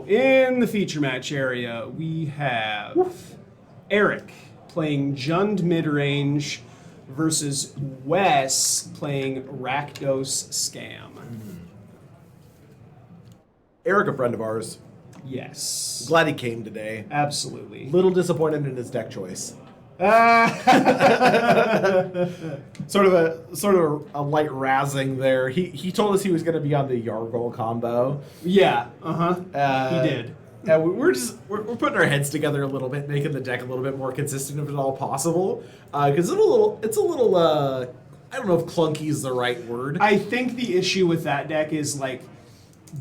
in the feature match area, we have Eric playing Jund mid-range versus Wes playing Rakdos Scam. Eric, a friend of ours. Yes. Glad he came today. Absolutely. Little disappointed in his deck choice. Sort of a light razzing there. He told us he was going to be on the Yargol combo. Yeah. He did. And we're putting our heads together a little bit, making the deck a little bit more consistent if at all possible. Because it's a little I don't know if clunky is the right word. I think the issue with that deck is like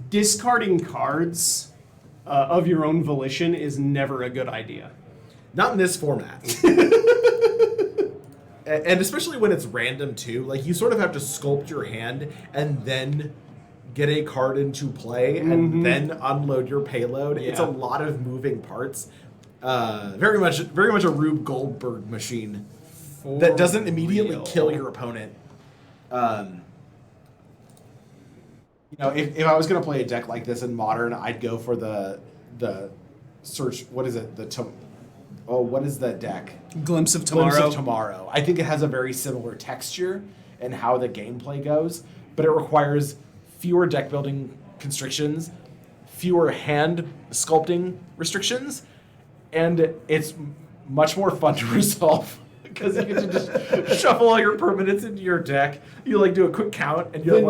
discarding cards of your own volition is never a good idea. Not in this format. And especially when it's random too. Like you sort of have to sculpt your hand and then get a card into play and then unload your payload. Yeah. It's a lot of moving parts. Very much a Rube Goldberg machine that doesn't immediately kill your opponent. If I was gonna play a deck like this in Modern, I'd go for the search. What is it? What is the deck? Glimpse of Tomorrow. Glimpse of Tomorrow. I think it has a very similar texture and how the gameplay goes, but it requires fewer deck building constrictions, fewer hand sculpting restrictions, and it's much more fun to resolve because you get to just shuffle all your permanents into your deck. You like do a quick count, and you're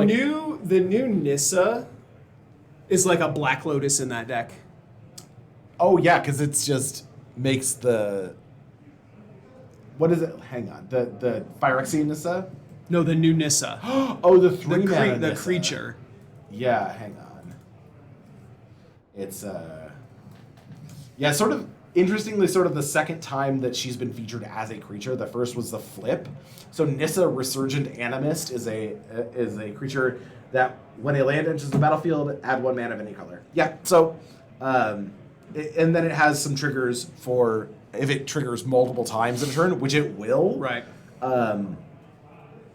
the new Nissa is like a Black Lotus in that deck. Oh yeah, because it's just makes the what is it? Hang on, the Phyrexian Nissa. No, the new Nissa. Oh, the mana the Nissa. creature. Yeah, hang on. It's sort of interestingly, sort of the second time that she's been featured as a creature. The first was the flip. So Nissa, Resurgent Animist, is a creature that when a land enters the battlefield, add 1 mana of any color. Yeah. So, and then it has some triggers for if it triggers multiple times in a turn, which it will. Right.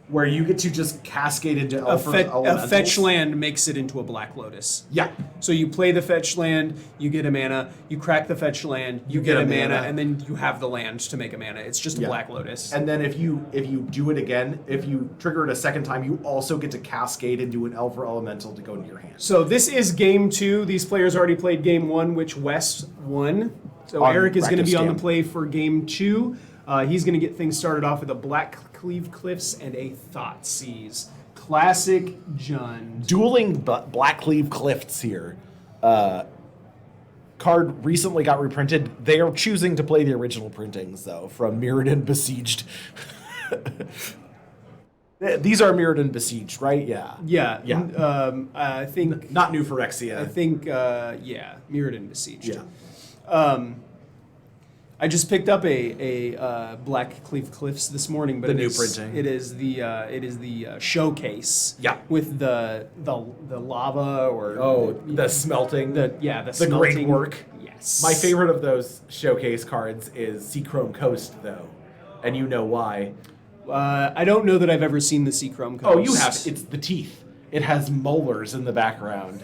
Where you get to just cascade into a fetch land makes it into a Black Lotus. Yeah. So you play the fetch land, you get a mana, you crack the fetch land, you get a mana, and then you have the land to make a mana. It's just a Black Lotus. And then if you do it again, if you trigger it a second time, you also get to cascade into an Elf or Elemental to go into your hand. So this is game 2. These players already played game 1, which Wes won. So Eric is going to be on the play for game 2. He's going to get things started off with a Black Cleave Cliffs and a Thoughtseize. Classic Jund. Dueling Black Cleave Cliffs here. Card recently got reprinted. They are choosing to play the original printings, though, from Mirrodin Besieged. These are Mirrodin Besieged, right? Yeah. Yeah. I think... Not New Phyrexia. I think, Mirrodin Besieged. Yeah. I just picked up a Black Cleave Cliffs this morning, but the new printing. It is the showcase. Yeah. With the lava or the smelting. The smelting. Great work. Yes. My favorite of those showcase cards is Seachrome Coast, though, and you know why. I don't know that I've ever seen the Seachrome Coast. Oh, you have. It's the teeth. It has molars in the background.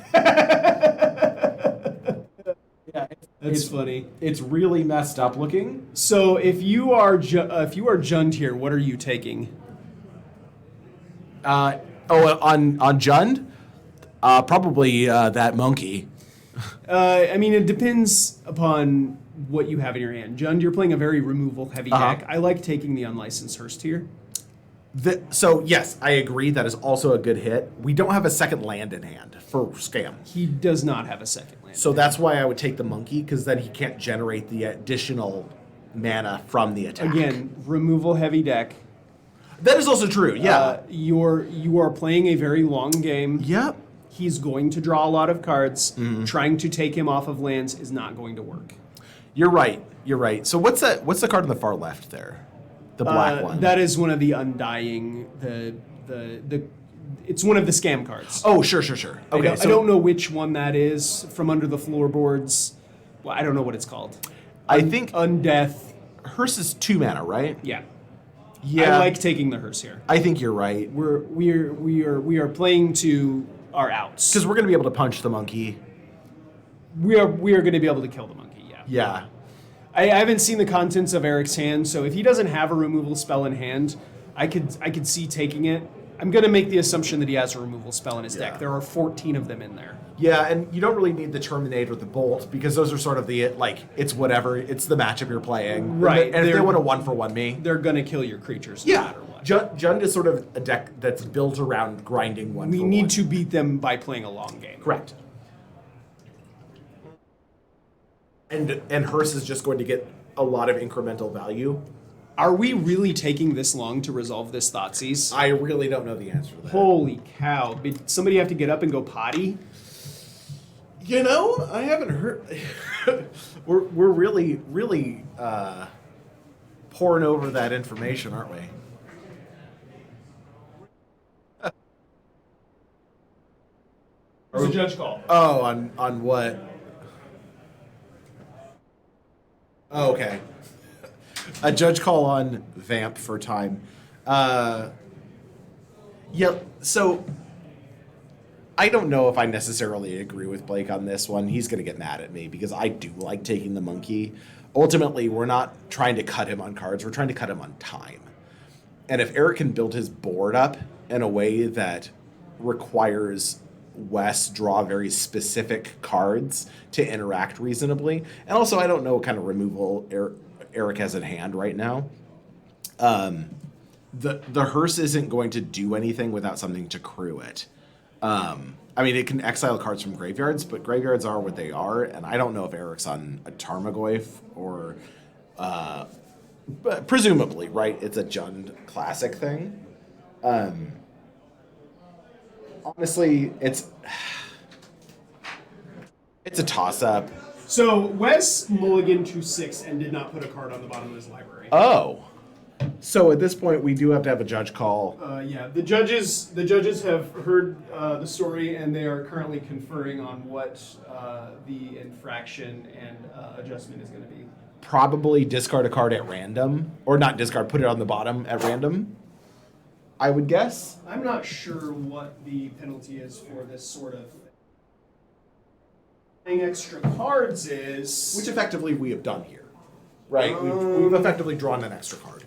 That's funny. It's really messed up looking. So if you are Jund here, what are you taking? On Jund, probably that monkey. I mean, it depends upon what you have in your hand. Jund, you're playing a very removal heavy deck. I like taking the unlicensed Hearst here. So yes, I agree. That is also a good hit. We don't have a second land in hand for Scam. He does not have a second land. So that's why I would take the monkey, because then he can't generate the additional mana from the attack. Again, removal heavy deck. That is also true. Yeah. You are playing a very long game. Yep. He's going to draw a lot of cards. Trying to take him off of lands is not going to work. You're right. So what's the card on the far left there? The black one. That is one of the Undying. It's one of the scam cards. Oh, sure. Okay, I don't know which one that is from under the floorboards. Well, I don't know what it's called. I think Undeath. Hearse is 2 mana, right? Yeah. Yeah. I like taking the Hearse here. I think you're right. We are playing to our outs because we're going to be able to punch the monkey. We are going to be able to kill the monkey, yeah. Yeah. I haven't seen the contents of Eric's hand, so if he doesn't have a removal spell in hand, I could see taking it. I'm going to make the assumption that he has a removal spell in his deck. There are 14 of them in there. Yeah, and you don't really need the Terminate or the Bolt because those are sort of the, it's whatever. It's the matchup you're playing. Right. And if they want to 1-for-1 me. They're going to kill your creatures no matter what. Jund is sort of a deck that's built around grinding 1-for-1. We need to beat them by playing a long game. Correct. And Hearse is just going to get a lot of incremental value. Are we really taking this long to resolve this Thoughtseizes? I really don't know the answer to that. Holy cow. Did somebody have to get up and go potty? You know, I haven't heard. we're really, really pouring over that information, aren't we? It's a judge call. Oh, on what? Oh, okay. A judge call on Vamp for time. Yeah, so I don't know if I necessarily agree with Blake on this one. He's going to get mad at me because I do like taking the monkey. Ultimately, we're not trying to cut him on cards. We're trying to cut him on time. And if Eric can build his board up in a way that requires Wes draw very specific cards to interact reasonably, and also I don't know what kind of removal Eric has in hand right now. The Hearse isn't going to do anything without something to crew it. I mean, it can exile cards from graveyards, but graveyards are what they are, and I don't know if Eric's on a Tarmogoyf or, but presumably, right? It's a Jund classic thing. Honestly, it's a toss-up. So Wes mulliganed to 6 and did not put a card on the bottom of his library. Oh. So at this point, we do have to have a judge call. Yeah, the judges have heard the story, and they are currently conferring on what the infraction and adjustment is going to be. Probably discard a card at random, or not discard, put it on the bottom at random, I would guess. I'm not sure what the penalty is for this sort of thing. Playing extra cards is... Which effectively we have done here, right? We've effectively drawn an extra card.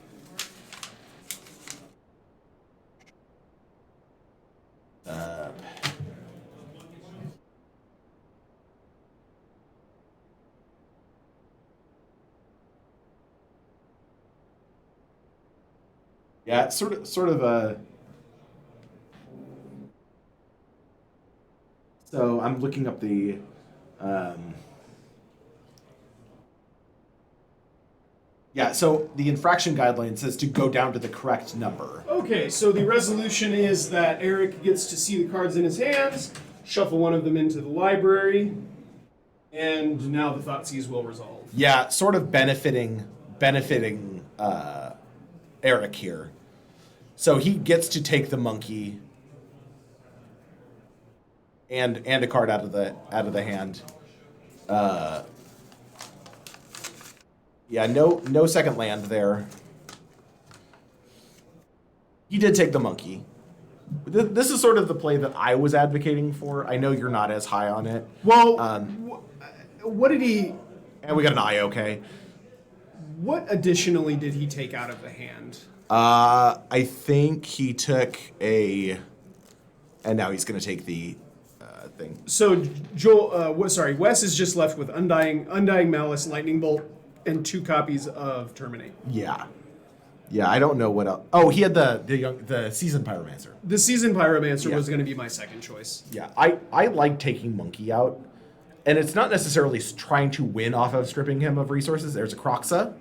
Yeah, it's sort of a. So I'm looking up the. Yeah, so the infraction guideline says to go down to the correct number. Okay, so the resolution is that Eric gets to see the cards in his hands, shuffle one of them into the library, and now the Thoughtseize will resolve. Yeah, sort of benefiting Eric here. So he gets to take the monkey and a card out of the hand. Yeah, no second land there. He did take the monkey. This is sort of the play that I was advocating for. I know you're not as high on it. Well, what did he... And we got an IOK. What additionally did he take out of the hand? I think he took a... And now he's going to take the thing. So, Wes is just left with Undying Malice, Lightning Bolt, and 2 copies of Terminate. Yeah, I don't know what else. Oh, he had the Seasoned Pyromancer. The Seasoned Pyromancer was going to be my second choice. Yeah, I like taking Monkey out, and it's not necessarily trying to win off of stripping him of resources. There's a Croxa.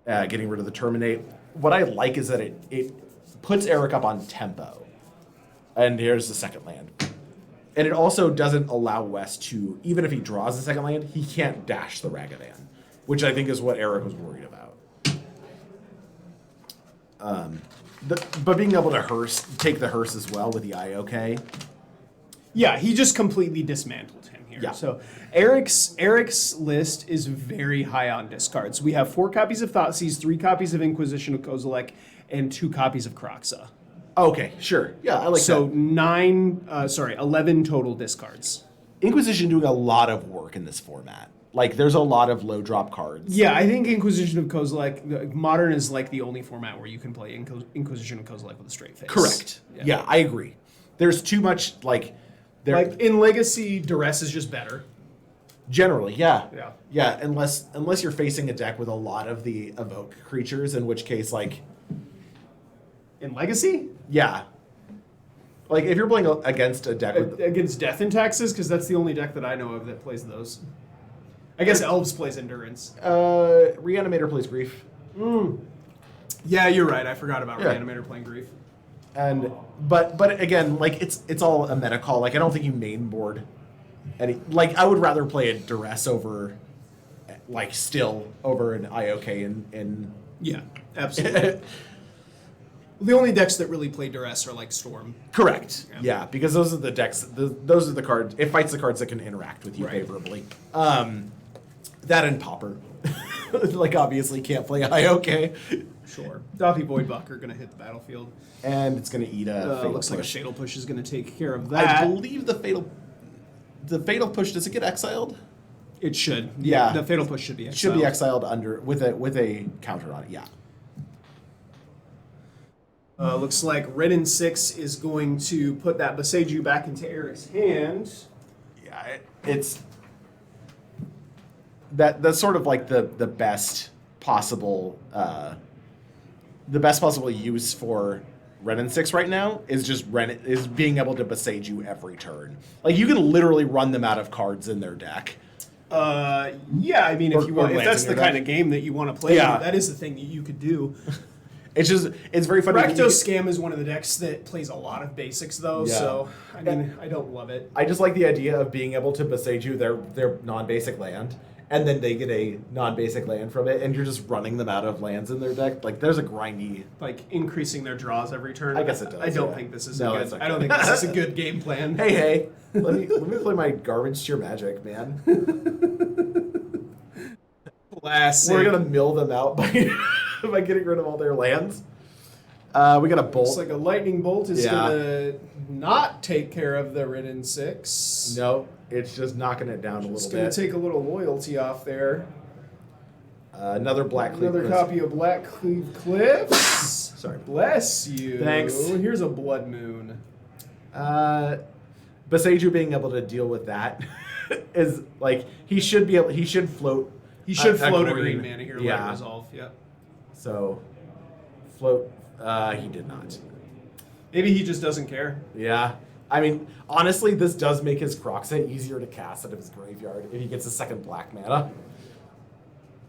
Getting rid of the Terminate. What I like is that it puts Eric up on tempo. And here's the second land. And it also doesn't allow Wes to, even if he draws the second land, he can't dash the Ragavan, which I think is what Eric was worried about. But being able to take the hearse as well with the IOK. Yeah, he just completely dismantled him here. Yeah. So Eric's list is very high on discards. We have 4 copies of Thoughtseize, 3 copies of Inquisition of Kozilek, and 2 copies of Croxa. Okay, sure. Yeah, I like so that. 11 total discards. Inquisition doing a lot of work in this format. Like, there's a lot of low drop cards. Yeah, I think Inquisition of Kozilek, Modern is like the only format where you can play Inquisition of Kozilek with a straight face. Correct. Yeah, I agree. There's too much, like in Legacy, Duress is just better. Generally, yeah. Yeah. Yeah, unless you're facing a deck with a lot of the evoke creatures, in which case, like... In Legacy? Yeah. Like, if you're playing against a deck with... Against Death and Taxes, because that's the only deck that I know of that plays those. I guess Elves plays Endurance. Reanimator plays Grief. Yeah, you're right. I forgot about Reanimator playing Grief. And but again, like, it's all a meta call. Like, I don't think you main board any... Like, I would rather play a Duress over... Like, still over an IOK in... Yeah, absolutely. The only decks that really play Duress are like Storm. Correct. Yeah, because those are the decks. Those are the cards. It fights the cards that can interact with you favorably. That and Pauper. Like, obviously can't play IOK. Sure. Doppy Voidbuck are going to hit the battlefield. And it's going to eat a Fatal looks Push. like a Fatal Push is going to take care of that. I believe the Fatal Push, does it get exiled? It should. Yeah. The Fatal Push should be It exiled. should be exiled with a counter on it, yeah. Looks like Red and 6 is going to put that Boseiju back into Eric's hand. Yeah, it's... That's sort of like the best possible use for Ren and 6 right now is just is being able to Boseiju every turn. Like, you can literally run them out of cards in their deck. Yeah, I mean, if that's the kind of game that you want to play, that is the thing that you could do. It's very funny. Rakdos Scam is one of the decks that plays a lot of basics, though, so, I mean, I don't love it. I just like the idea of being able to Boseiju their non-basic land, and then they get a non-basic land from it, and you're just running them out of lands in their deck. Like, there's a grindy... Like, increasing their draws every turn. I guess it does. I don't think this is I don't think this is a good game plan. Hey, let me play my garbage tier Magic, man. Classic. We're gonna mill them out by getting rid of all their lands. We got a bolt. Looks like a lightning bolt is gonna not take care of the Ridden 6. No, it's just knocking it down a little bit. It's gonna take a little loyalty off there. Another Black Cleave Another Cliffs. copy of Black Cleave Cliffs. Sorry. Bless you. Thanks. Here's a Blood Moon. Boseiju being able to deal with that is like he should float. He should float a green mana here. Let it resolve. Yep. So, float. He did not. Maybe he just doesn't care. Yeah. I mean, honestly, this does make his Croxet easier to cast out of his graveyard if he gets a second black mana.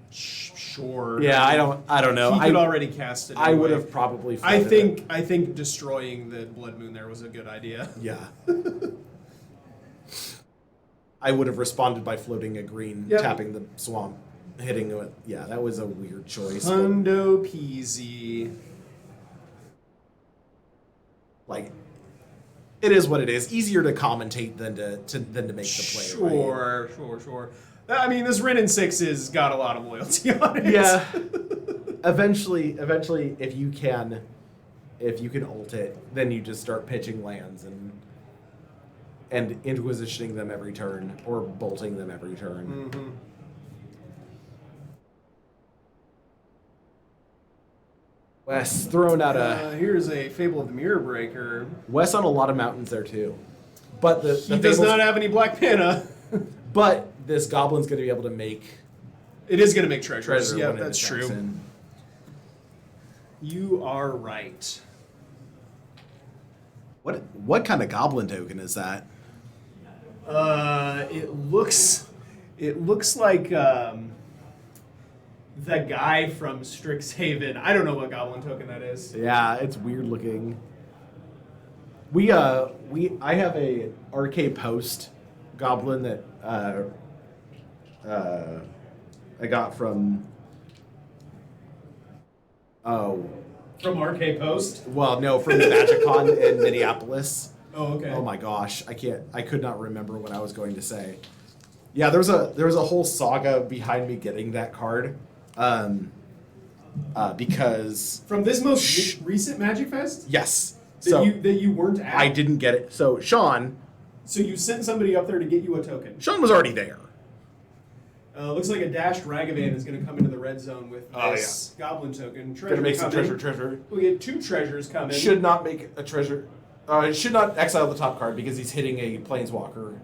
Sure. Yeah, I don't know. He could already cast it. Anyway. I would have probably. I think destroying the Blood Moon there was a good idea. Yeah. I would have responded by floating a green, tapping the swamp, hitting it. Yeah, that was a weird choice. Hundo peasy. Like, it is what it is. Easier to commentate than to make the play. Sure, right? sure. I mean, this Rin and 6 has got a lot of loyalty on it. Yeah. Eventually, if you can ult it, then you just start pitching lands and inquisitioning them every turn or bolting them every turn. Mm-hmm. Wes throwing out a... Here's a Fable of the Mirror Breaker. Wes on a lot of mountains there too. But he does not have any black mana. But this goblin's going to be able to make... It is going to make treasures. Yeah, when it that's true. in. You are right. What kind of goblin token is that? It looks like the guy from Strixhaven. I don't know what goblin token that is. Yeah, it's weird looking. I have a RK Post goblin that I got from From RK Post? Well, no, from the MagicCon in Minneapolis. Oh, okay. Oh my gosh, I could not remember what I was going to say. Yeah, there was a whole saga behind me getting that card. Because from this most recent Magic Fest? Yes. That you weren't at? I didn't get it. So Sean So you sent somebody up there to get you a token. Sean was already there. Looks like a dashed Ragavan is going to come into the red zone with this goblin token. Gonna make some treasure. We get 2 treasures coming. Should not make a treasure. It should not exile the top card because he's hitting a planeswalker.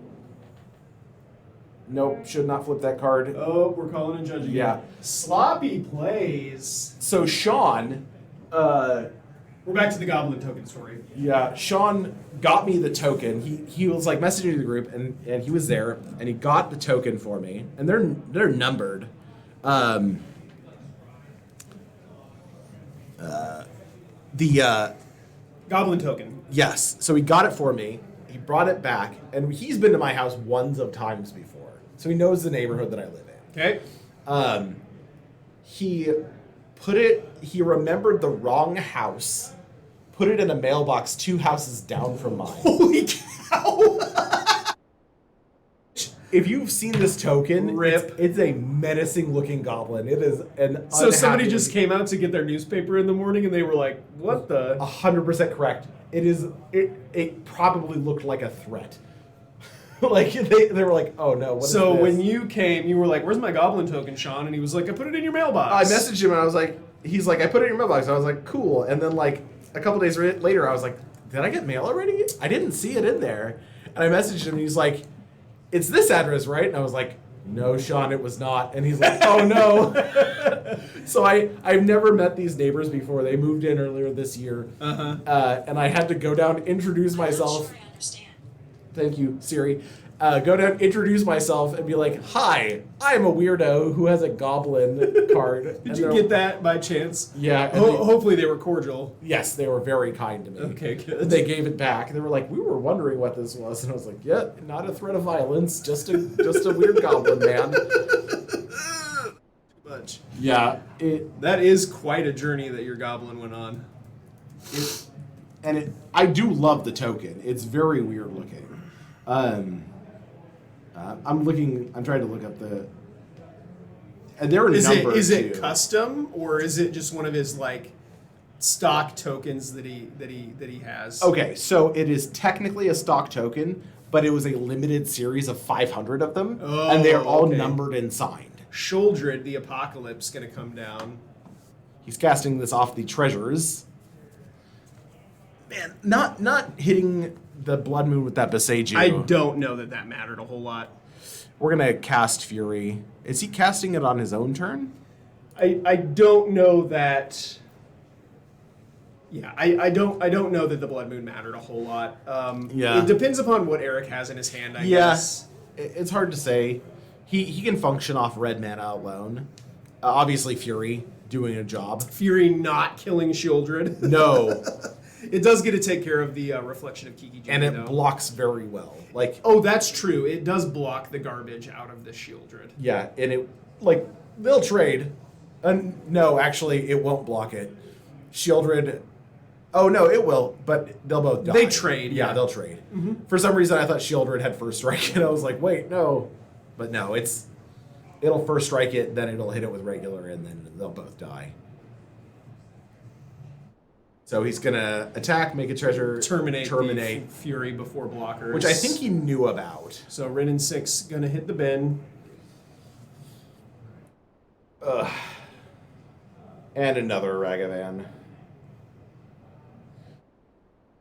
Nope, should not flip that card. Oh, we're calling and judging. Yeah. Sloppy plays. So Sean, we're back to the goblin token story. yeah, Sean got me the token. He was like messaging the group and he was there and he got the token for me. And they're numbered. The Goblin token. yes, so he got it for me. He brought it back, and he's been to my house ones of times before, so he knows the neighborhood that I live in. Okay. He remembered the wrong house, put it in a mailbox 2 houses down from mine. Holy cow! If you've seen this token, Rip. it's a menacing looking goblin. It is an So somebody just came out to get their newspaper in the morning, and they were like, "What the?" 100% correct. It probably looked like a threat. Like they were like, "Oh no, what is So this?" when you came, you were like, "Where's my goblin token, Sean?" And he was like, "I put it in your mailbox." I messaged him and I was like, he's like, "I put it in your mailbox." I was like, "Cool." And then like a couple days later, I was like, "Did I get mail already? I didn't see it in there." And I messaged him and he's like, "It's this address, right?" And I was like, "No, Sean, it was not." And he's like, "Oh no." So I've never met these neighbors before. They moved in earlier this year, and I had to go down, introduce myself. I understand. Thank you, Siri. Go down, introduce myself, and be like, "Hi, I am a weirdo who has a goblin card." Did you get that by chance? Yeah. and Hopefully they were cordial. yes, they were very kind to me. Okay, good. They gave it back. They were like, "We were wondering what this was," and I was like, "Yeah, not a threat of violence, just a weird goblin man." Much. Yeah, That is quite a journey that your goblin went on. I do love the token. It's very weird looking. I'm trying to look up the. And they're numbered Is it too. custom, or is it just one of his like stock tokens that he has? Okay, so it is technically a stock token, but it was a limited series of 500 of them, and they are all okay. numbered and signed. Sholdred, the Apocalypse, gonna come down. He's casting this off the treasures. Man, not hitting the Blood Moon with that Beseiju. I don't know that mattered a whole lot. We're gonna cast Fury. Is he casting it on his own turn? I don't know that. Yeah, I don't know that the Blood Moon mattered a whole lot. Yeah. It depends upon what Eric has in his hand, I Yeah. guess. It's hard to say. He can function off red mana alone. Obviously, Fury doing a job. Fury not killing Shieldred. No, It does get to take care of the reflection of Kiki and Jimmy, it though. blocks very well. Like, Oh, that's true. It does block the garbage out of the Shieldred. yeah, and it like they'll trade. No, actually, it won't block it. Shieldred. Oh no, it will, but they'll both die. They trade, Yeah, yeah. they'll trade. For some reason, I thought Shieldred had first strike, and I was like, wait, no, but no, it'll first strike it, then it'll hit it with regular, and then they'll both die. So he's gonna attack, make a treasure, Terminate. Fury before blockers. which I think he knew about. So Rin and 6 gonna hit the bin. Ugh. And another Ragavan.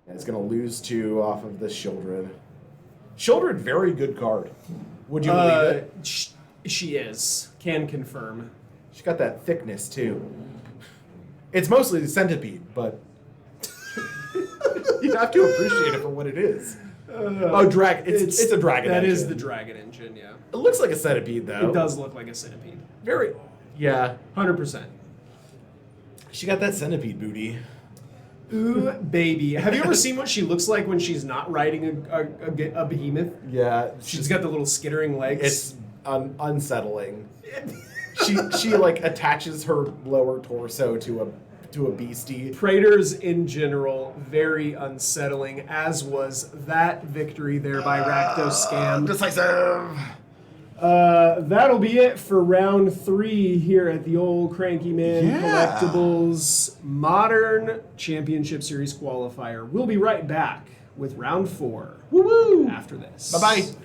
And it's gonna lose 2 off of this Shieldred. Shieldred, very good card. Would you believe it? She is. Can confirm. She's got that thickness too. It's mostly the centipede, but you have to appreciate it for what it is. It's a dragon. That engine. is the dragon engine, yeah. It looks like a centipede though. It does look like a centipede. Very. Yeah. 100%. She got that centipede booty. Ooh, baby. Have you ever seen what she looks like when she's not riding a behemoth? Yeah. She's got the little skittering legs. It's unsettling. she like attaches her lower torso to a beastie. Praetors in general, very unsettling, as was that victory there by Rakdos Scam. Decisive. That'll be it for round 3 here at the old Cranky Man Collectibles Modern Championship Series Qualifier. We'll be right back with round 4 Woo woo! after this. Bye bye.